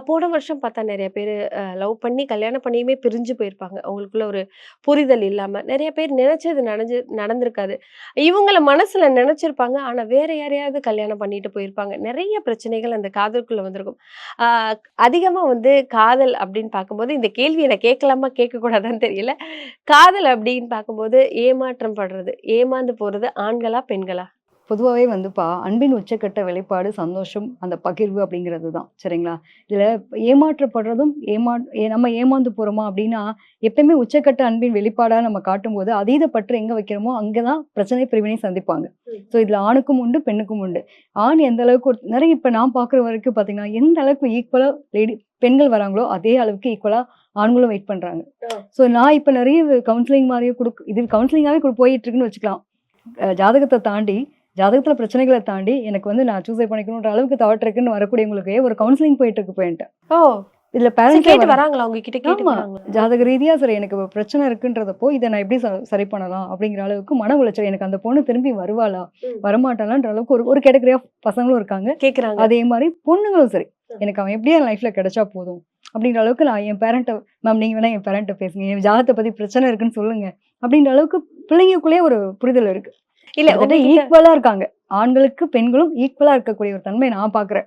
போன வருஷம் பார்த்தா நெறைய பேரு லவ் பண்ணி கல்யாணம் பண்ணியுமே பிரிஞ்சு போயிருப்பாங்க. அவங்களுக்குள்ள ஒரு புரிதல் இல்லாம. நெறைய பேர் நினைச்சது நடந்திருக்காது. இவங்கள மனசுல நெனச்சிருப்பாங்க. ஆனா வேற யாரையாவது கல்யாணம் பண்ணிட்டு போயிருப்பாங்க. நெறைய பிரச்சனைகள் அந்த காதலுக்குள்ள வந்திருக்கும். ஆ அதிகமா வந்து காதல் அப்படின்னு பார்க்கும்போது, இந்த கேள்விய நான் கேட்கலாமா, கேட்கக்கூடாதான்னு தெரியல. காதல் அப்படின்னு பார்க்கும்போது ஏமாற்றம் படுறது, ஏமாந்து போறது ஆண்களா? பெண்களா? பொதுவாவே வந்துப்பா, அன்பின் உச்சக்கட்ட வெளிப்பாடு சந்தோஷம், அந்த பகிர்வு அப்படிங்கிறது தான். சரிங்களா? இதுல ஏமாற்றப்படுறதும், நம்ம ஏமாந்து போறோமா அப்படின்னா, எப்பயுமே உச்சக்கட்ட அன்பின் வெளிப்பாடா நம்ம காட்டும்போது, அதீத பற்று எங்க வைக்கிறோமோ, அங்க தான் பிரச்சனை, பிரிவினை சந்திப்பாங்க. ம். ஸோ இதுல ஆணுக்கும் உண்டு, பெண்ணுக்கும் உண்டு. ஆண் எந்த அளவுக்கு நெறைய இப்ப நான் பார்க்குற வரைக்கும் பார்த்தீங்கன்னா, எந்த அளவுக்கு ஈக்குவலா பெண்கள் வராங்களோ, அதே அளவுக்கு ஈக்குவலா ஆண்களும் வெயிட் பண்றாங்க. ஆ. ஸோ நான் இப்ப நெறைய கவுன்சிலிங் மாரியே இது கவுன்சிலிங்காவே போயிட்டு இருக்குன்னு வச்சுக்கலாம். ஜாதகத்த தாண்டி, ஜாதகத்துல பிரச்சனைகள தாண்டி, எனக்கு வந்து நான் சூசைட் பண்ணிக்கணுன்ற அளவுக்கு தாட் இருக்குன்னு வரக்கூடியவங்களுக்கு ஒரு கவுன்சிலிங் போயிட்டு இருக்கு இப்ப என்ட்ட. ஓ! இதுல சரி பேரண்ட்ஸே கேட்டு வராங்களா? உங்ககிட்ட கேட்டு ஆமா. போறாங்களா? ஜாதக ரீதியா சரி எனக்கு பிரச்சனை இருக்குன்றதப்போ, இத நான் எப்படி சரி பண்ணலாம்? அப்படிங்கிற அளவுக்கு மன உளைச்சல். எனக்கு அந்த பொண்ணு திரும்பி வருவாளா? ம். வரமாட்டாளான்ற அளவுக்கு ஒரு ஒரு கேட்டகரி ஆஃப் பசங்களும் இருக்காங்க. கேட்குறாங்க. அதே மாரி பொண்ணுங்களும் சரி. ம். எனக்கு அவன் எப்படியோ என் லைஃப்ல கிடைச்சா போதும். அப்படின்ற அளவுக்கு நான் என் பேரண்ட்ட மேம் நீங்க வேணா என் பேரண்ட்ட பேசுங்க. என் ஜாதகத்த பத்தி பிரச்சனை இருக்குன்னு சொல்லுங்க. அப்படின்ற அளவுக்கு பிள்ளைங்களுக்குள்ளேயே ஒரு புரிதல் இருக்கு. இல்ல கிட்டத்தட்ட உங்ககிட்ட ஈக்குவலா இருக்காங்க. ஆண்களுக்கு, பெண்களும் ஈக்குவலா இருக்கக்கூடிய ஒரு தன்மை நான் பார்க்குறேன்.